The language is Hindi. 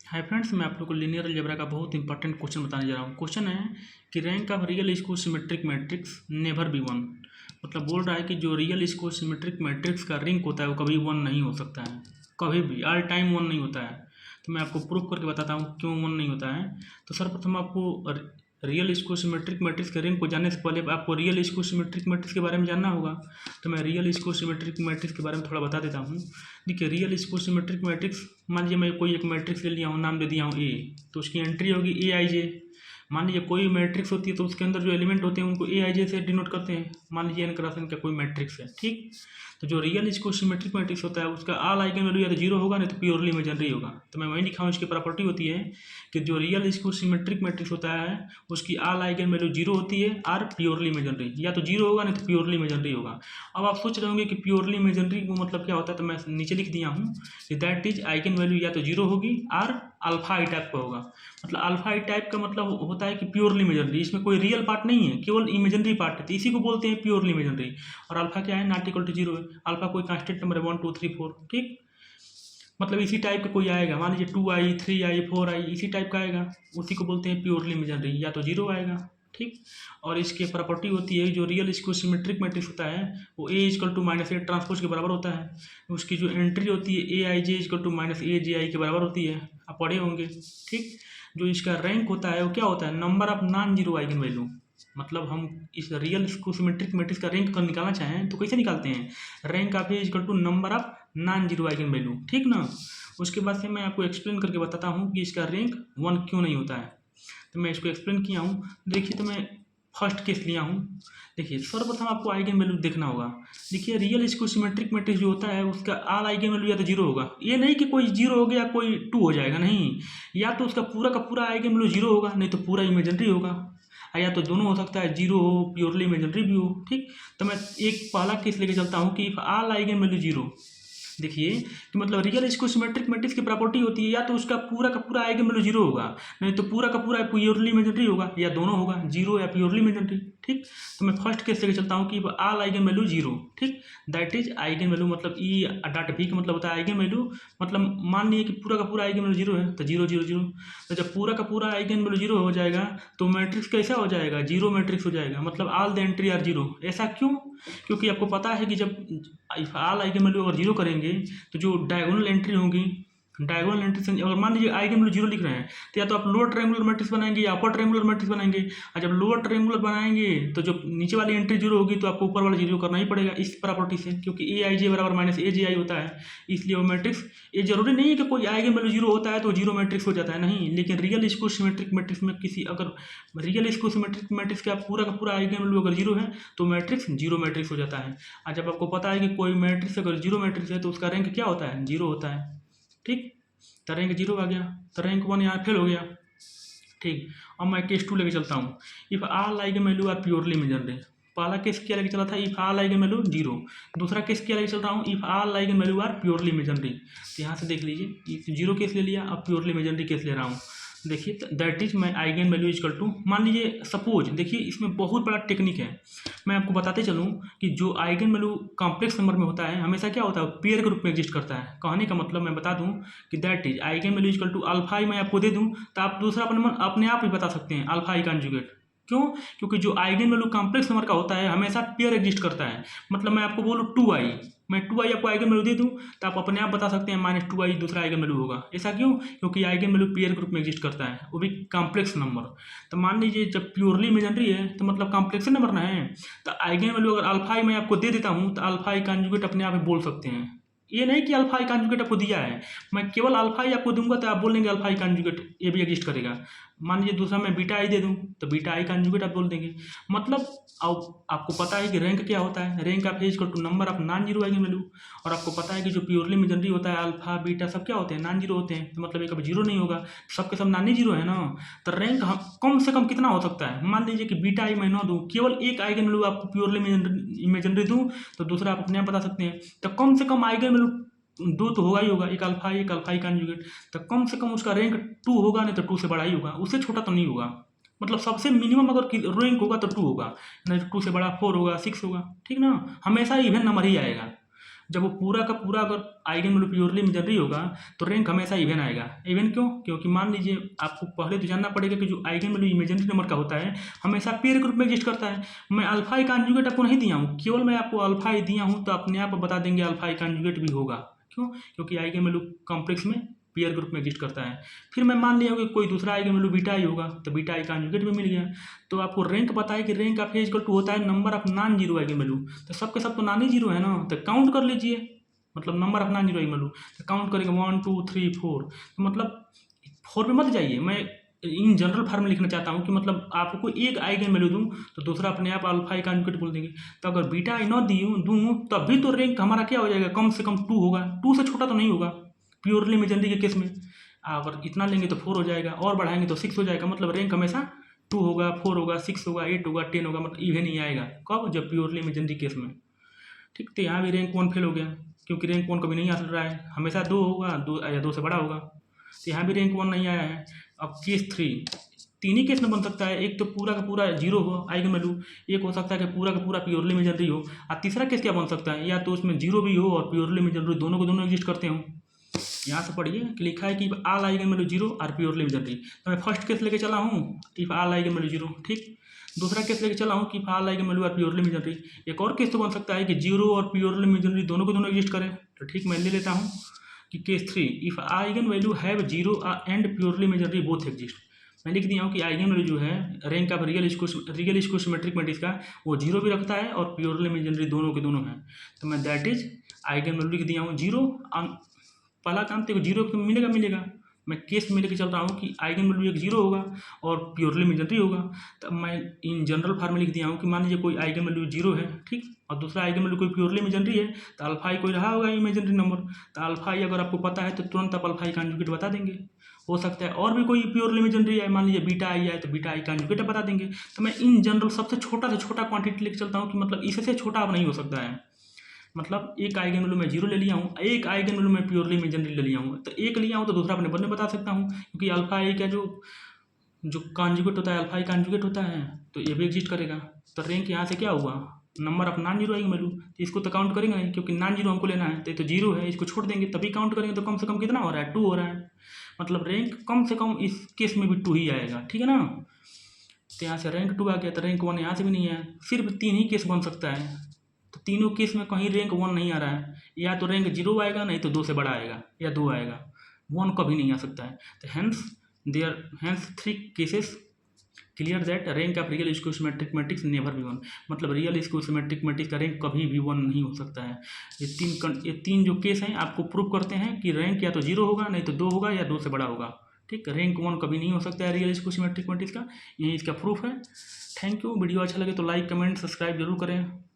हाय फ्रेंड्स, मैं आप लोग को लीनियर अलजेब्रा का बहुत इंपॉर्टेंट क्वेश्चन बताने जा रहा हूँ। क्वेश्चन है कि rank of real square symmetric matrix never be one. मतलब बोल रहा है कि जो रियल स्क्वायर सिमेट्रिक मैट्रिक्स का रैंक होता है वो कभी वन नहीं हो सकता है, कभी भी ऑल टाइम वन नहीं होता है। तो मैं आपको प्रूफ करके बताता हूँ क्यों वन नहीं होता है। तो सर्वप्रथम आपको रियल स्क्वायर सिमेट्रिक मैट्रिक्स के रैंक को जानने से पहले आपको रियल स्क्वायर सिमेट्रिक मैट्रिक्स के बारे में जानना होगा। तो मैं रियल स्क्वायर सिमेट्रिक मैट्रिक्स के बारे में थोड़ा बता देता हूँ। देखिए, रियल स्क्वायर सिमेट्रिक मैट्रिक्स, मान लीजिए मैं कोई एक मैट्रिक्स ले लिया हूँ, नाम दे दिया हूँ ए, तो उसकी एंट्री होगी ए आई जे। मान लीजिए कोई मैट्रिक्स होती है तो उसके अंदर जो एलिमेंट होते हैं उनको ए आई जे से डिनोट करते हैं। मान लीजिए एन क्रॉस एन का कोई मैट्रिक्स है, ठीक। तो जो रियल स्क्वायर सिमेट्रिक मैट्रिक्स होता है उसका ऑल आइगन वैल्यू या तो जीरो होगा, नहीं तो प्योरली इमेजिनरी होगा। तो मैं वही लिखा हूँ, इसकी प्रॉपर्टी होती है कि जो रियल स्क्वायर सिमेट्रिक मैट्रिक्स होता है उसकी ऑल आइगन वैल्यू जीरो होती है और प्योरली इमेजिनरी, या तो जीरो होगा नहीं तो प्योरली इमेजिनरी होगा। अब आप सोच रहे होंगे कि प्योरली इमेजिनरी को मतलब क्या होता है, तो मैं नीचे लिख दिया हूँ कि दैट इज आइगन वैल्यू या तो जीरो होगी और अल्फा आई टाइप का होगा। मतलब अल्फा आई टाइप का मतलब होता है कि प्योरली इमेजिनरी, इसमें कोई रियल पार्ट नहीं है, केवल इमेजिनरी पार्ट है, तो इसी को बोलते हैं प्योरली इमेजिनरी। और अल्फा क्या है, नॉट इक्वल टू जीरो है। अल्फा कोई कांस्टेंट नंबर है 1 2 3 4, ठीक। मतलब इसी टाइप का कोई आएगा, मान लीजिए 2 आई 3 आई 4 आई, इसी टाइप का आएगा, उसी को बोलते हैं प्योरली इमेजिनरी, या तो जीरो आएगा, ठीक। और इसकी प्रॉपर्टी होती है जो रियल स्क्वायर सिमेट्रिक मैट्रिक्स होता है वो A equal to minus A transpose के बराबर होता है। उसकी जो एंट्री होती है a i j equal to minus a j i के बराबर होती है, आप पढ़े होंगे, ठीक। जो इसका रैंक होता है वो क्या होता है, number of non zero eigen value. मतलब हम इस रियल स्क्वायर सिमेट्रिक मैट्रिक्स का रैंक अगर निकालना चाहें तो कैसे निकालते हैं, rank of A equal to number of non zero eigen value, ठीक ना। उसके बाद से मैं आपको एक्सप्लेन करके बताता हूँ कि इसका रैंक वन क्यों नहीं होता है। तो मैं इसको एक्सप्लेन किया हूँ। देखिए, तो मैं फर्स्ट केस लिया हूँ। देखिए, सर्वप्रथम आपको आइगन वैल्यू देखना होगा। देखिए, रियल स्क्वायर सिमेट्रिक मैट्रिक्स जो होता है उसका ऑल आइगन वैल्यू या तो जीरो होगा, ये नहीं कि कोई जीरो हो गया कोई टू हो जाएगा, नहीं। या तो उसका पूरा का पूरा आइगन वैल्यू जीरो होगा, नहीं तो पूरा इमेजिनरी होगा, या तो दोनों हो सकता है, जीरो हो प्योरली इमेजिनरी भी हो, ठीक। तो मैं एक पहला केस लेके चलता हूँ कि if all eigen value zero. देखिए कि मतलब रियल स्क्वायर सिमेट्रिक मैट्रिक्स की प्रॉपर्टी होती है या तो उसका पूरा का पूरा आइगन वैल्यू जीरो होगा, नहीं तो पूरा का पूरा प्योरली इमेजिनरी होगा, या दोनों होगा, जीरो या प्योरली इमेजिनरी, ठीक। तो मैं फर्स्ट केस लेके चलता हूँ कि ऑल आइगन वैल्यू जीरो, ठीक। दैट इज आइगन वैल्यू मतलब ई डॉट भी का मतलब होता है आइगन वैल्यू। मतलब मान लीजिए कि पूरा का पूरा आइगन वैल्यू जीरो है तो जीरो जीरो जीरो। तो जब पूरा का पूरा आइगन वैल्यू जीरो हो जाएगा तो मैट्रिक्स कैसा हो जाएगा, जीरो मैट्रिक्स हो जाएगा। मतलब all the entry are zero. ऐसा क्यों, क्योंकि आपको पता है कि जब ऑल आइगन वैल्यू अगर जीरो करेंगे तो जो डायगोनल एंट्री होगी, डायगोनल एंट्री से अगर मान लीजिए आइगन वैल्यू जीरो लिख रहे हैं तो या तो आप लोअर ट्रायंगुलर मैट्रिक्स बनाएंगे या अपर ट्रायंगुलर मैट्रिक्स बनाएंगे। और जब लोअर ट्रायंगुलर बनाएंगे तो जो नीचे वाली एंट्री जीरो होगी तो आपको ऊपर वाला जीरो करना ही पड़ेगा इस प्रॉपर्टी से, क्योंकि ए आई जे बराबर माइनस ए जे आई होता है। इसलिए वो मैट्रिक्स, ये जरूरी नहीं है कि कोई आइगन वैल्यू जीरो होता है तो जीरो मैट्रिक्स हो जाता है, नहीं। लेकिन रियल स्क्वायर सिमेट्रिक मैट्रिक्स में किसी अगर रियल स्क्वायर सिमेट्रिक मैट्रिक्स का पूरा आइगन वैल्यू अगर जीरो है तो मैट्रिक्स जीरो मैट्रिक्स हो जाता है। और जब आपको पता है कि कोई मैट्रिक्स अगर जीरो मैट्रिक्स है तो उसका रैंक क्या होता है, जीरो होता है, ठीक। तो रैंक जीरो आ गया, तो रैंक वन यहाँ फेल हो गया, ठीक। अब मैं केस टू लेके चलता हूँ। If all eigen value are purely imaginary. पहला केस क्या लेके चला था, if all eigen value zero. दूसरा केस क्या लेके चल रहा हूँ, if all eigen value are purely imaginary. तो यहाँ से देख लीजिए, जीरो केस ले लिया, अब प्योरली इमेजिनरी केस ले रहा हूँ। देखिए, that is my eigen value equal to, मान लीजिए सपोज, देखिए इसमें बहुत बड़ा टेक्निक है, मैं आपको बताते चलूँ कि जो आइगन वैल्यू कॉम्प्लेक्स नंबर में होता है हमेशा क्या होता है, पेयर के रूप में एग्जिस्ट करता है। कहने का मतलब मैं बता दूं कि that is eigen value equal to alpha i मैं आपको दे दूं तो आप दूसरा अपने आप ही बता सकते हैं अल्फा आई कॉन्जुगेट। क्यों, क्योंकि जो आइगन वैल्यू कॉम्प्लेक्स नंबर का होता है हमेशा पेयर एग्जिस्ट करता है। मतलब मैं आपको बोलूँ टू आई, मैं टू आई आपको आइगन वैल्यू दे दूँ तो आप अपने आप बता सकते हैं माइनस टू आई दूसरा आइगन वैल्यू होगा। ऐसा क्यों, क्योंकि आइगन वैल्यू पेयर के रूप में एग्जिस्ट करता है, वो भी कॉम्प्लेक्स नंबर। तो मान लीजिए जब प्योरली इमेजिनरी है तो मतलब कॉम्प्लेक्स नंबर ना है, तो आइगन वैल्यू अगर अल्फा आई मैं आपको दे देता हूँ तो अल्फा आई कॉन्जुगेट अपने आप ही बोल सकते हैं। ये नहीं कि अल्फा आई कॉन्जुगेट आपको दिया है, मैं केवल अल्फा आई आपको दूंगा तो आप बोल देंगे अल्फा आई कॉन्जुगेट ये भी एग्जिस्ट करेगा। मान लीजिए दूसरा मैं बीटा आई दे दूं तो बीटा आई कॉन्जुगेट आप बोल देंगे। मतलब अब आपको पता है कि रैंक क्या होता है, rank of A equal to number of non zero eigen value. और आपको पता है कि जो प्योरली इमेजिनरी होता है अल्फा बीटा सब क्या होते हैं, नॉन जीरो होते हैं। तो मतलब ये कभी जीरो नहीं होगा, सबके सब नॉन ही जीरो है ना। तो रैंक कम से कम कितना हो सकता है, मान लीजिए कि बीटा आई मैं ना दूँ, केवल एक आइगन वैल्यू आपको प्योरली इमेजिनरी दूँ तो दूसरा आप अपने आप बता सकते हैं। तो कम से कम आइगन वैल्यू दो तो होगा ही होगा, एक अल्फा आई कॉन्जुगेट। तो कम से कम उसका रैंक टू होगा, नहीं तो टू से बड़ा ही होगा, उससे छोटा तो नहीं होगा। मतलब सबसे मिनिमम अगर रैंक होगा तो टू होगा, नहीं तो टू से बड़ा फोर होगा, सिक्स होगा, ठीक ना। हमेशा इवन नंबर ही आएगा। जब वो पूरा का पूरा अगर आइगन वैल्यू प्योरली इमेजिनरी होगा तो रैंक हमेशा इवन आएगा। इवन क्यों? क्योंकि मान लीजिए आपको पहले तो जानना पड़ेगा कि जो आइगन वैल्यू इमेजिनरी नंबर का होता है हमेशा पेयर ग्रुप में एग्जिस्ट करता है। मैं अल्फा ई कॉन्जुगेट आपको नहीं दिया हूँ, केवल मैं आपको अल्फा ही दिया हूँ तो अपने आप बता देंगे अल्फा ई कॉन्जुगेट भी होगा। क्यों? क्योंकि आइगन वैल्यू कॉम्प्लेक्स में पेयर ग्रुप में एग्जिस्ट करता है। फिर मैं मान लिया कि कोई दूसरा आइगन वैल्यू बीटा ही होगा तो बीटा आई कॉन्जुगेट भी मिल गया। तो आपको रैंक पता है कि rank of A equal to होता है number of non zero eigen value. तो सबके सब तो नॉन ही जीरो है ना, तो काउंट कर लीजिए, मतलब number of non zero eigen value. तो काउंट करेंगे 1 2 3 4, तो मतलब 4 पे मत जाइए। मैं इन जनरल फॉर्म में लिखना चाहता हूँ कि मतलब आपको एक आइगन वैल्यू दूँ तो दूसरा अपने आप अल्फा ई कॉन्जुगेट बोल देंगे। तो अगर बीटा आई नॉट दूँ तब भी तो रैंक हमारा क्या हो जाएगा, कम से कम 2 होगा। 2 से छोटा तो नहीं होगा प्योरली इमेजिनरी के केस में। अगर इतना लेंगे तो 4 हो जाएगा, और बढ़ाएंगे तो 6 हो जाएगा। मतलब रैंक हमेशा 2 होगा, 4 होगा, 6 होगा, 8 होगा, 10 होगा, मतलब इवन ही आएगा। कब? जब प्योरली इमेजिनरी केस में। ठीक, तो यहाँ भी रैंक 1 फेल हो गया क्योंकि रैंक 1 कभी नहीं आ रहा है, हमेशा 2 होगा, 2 या 2 से बड़ा होगा। तो यहाँ भी रैंक 1 नहीं आया है। अब केस 3, तीन ही केस में बन सकता है। एक तो पूरा का पूरा जीरो हो आइगन वैल्यू, एक हो सकता है कि पूरा का पूरा प्योरली इमेजिनरी हो, और तीसरा केस क्या बन सकता है, या तो उसमें जीरो भी हो और प्योरली इमेजिनरी, दोनों को दोनों एग्जिस्ट करते हो। यहाँ से पढ़िए कि लिखा है कि ऑल आइगन वैल्यू जीरो और प्योरली इमेजिनरी। तो मैं फर्स्ट केस लेके चला हूँ if all eigen value zero. ठीक, दूसरा केस लेके चला हूँ कि ऑल आइगन वैल्यू और प्योरली इमेजिनरी। एक और केस तो बन सकता है कि जीरो और प्योरली इमेजिनरी दोनों को दोनों एग्जिस्ट करें। तो ठीक, मैं ले लेता हूँ कि case 3 if eigen value have zero and purely imaginary both exist. मैं लिख दिया हूँ कि आइगन वैल्यू जो है rank of real square symmetric matrix का वो जीरो भी रखता है और प्योरली इमेजिनरी दोनों के दोनों हैं। तो मैं दैट इज आइगन वैल्यू लिख दिया हूँ जीरो। पहला काम तो जीरो मिलेगा। मैं केस में लेके चल रहा हूँ कि आइगन वैल्यू एक जीरो होगा और प्योरली इमेजिनरी होगा। तब मैं इन जनरल फॉर्म में लिख दिया हूँ कि मान लीजिए कोई आइगन वैल्यू जीरो है, ठीक, और दूसरा आइगन वैल्यू कोई प्योरली इमेजिनरी है, तो अल्फा ही कोई रहा होगा इमेजिनरी नंबर। तो अल्फा ही अगर आपको पता है तो तुरंत आप अल्फा ही कॉन्जुगेट बता देंगे। हो सकता है और भी कोई प्योरली इमेजिनरी है, मान लीजिए बीटा आई है तो बीटा आई कॉन्जुगेट बता देंगे। तो मैं इन जनरल सबसे छोटा से छोटा क्वांटिटी लेके चलता हूँ कि मतलब इससे छोटा अब नहीं हो सकता है। मतलब एक आइगन वैल्यू मैं जीरो ले लिया हूँ, एक आइगन वैल्यू मैं प्योरली इमेजिनरी ले लिया हूँ, तो एक लिया हूँ तो दूसरा अपने बदले बता सकता हूँ क्योंकि अल्फा ए का जो कॉन्जुगेट होता है अल्फा ही कॉन्जुगेट होता है, तो ये भी एग्जिस्ट करेगा। तो रैंक यहाँ से क्या हुआ, number of non zero eigen value. तो इसको तो काउंट करेंगे नहीं क्योंकि नॉन जीरो हमको लेना है, तो जीरो है, इसको छोड़ देंगे तभी काउंट करेंगे। तो कम से कम कितना हो रहा है, 2 हो रहा है। मतलब रैंक कम से कम इस केस में भी 2 ही आएगा, ठीक है ना। तो यहाँ से रैंक 2 आ गया, तो रैंक 1 यहाँ से भी नहीं है। सिर्फ 3 ही केस बन सकता है, तो तीनों केस में कहीं रैंक 1 नहीं आ रहा है। या तो रैंक 0 आएगा, नहीं तो 2 से बड़ा आएगा, या 2 आएगा, 1 कभी नहीं आ सकता है। तो hence 3 cases clear that rank of real square symmetric matrix never be 1। मतलब रियल स्क्वायर सिमेट्रिक मैट्रिक्स का रैंक कभी भी 1 नहीं हो सकता है। ये तीन जो केस हैं आपको प्रूव करते हैं कि रैंक या तो 0 होगा, नहीं तो 2 होगा, या 2 से बड़ा होगा। ठीक, रैंक 1 कभी नहीं हो सकता है रियल स्क्वायर सिमेट्रिक मैट्रिक्स का, यही इसका प्रूफ है। Thank you. वीडियो अच्छा लगे तो लाइक कमेंट सब्सक्राइब जरूर करें।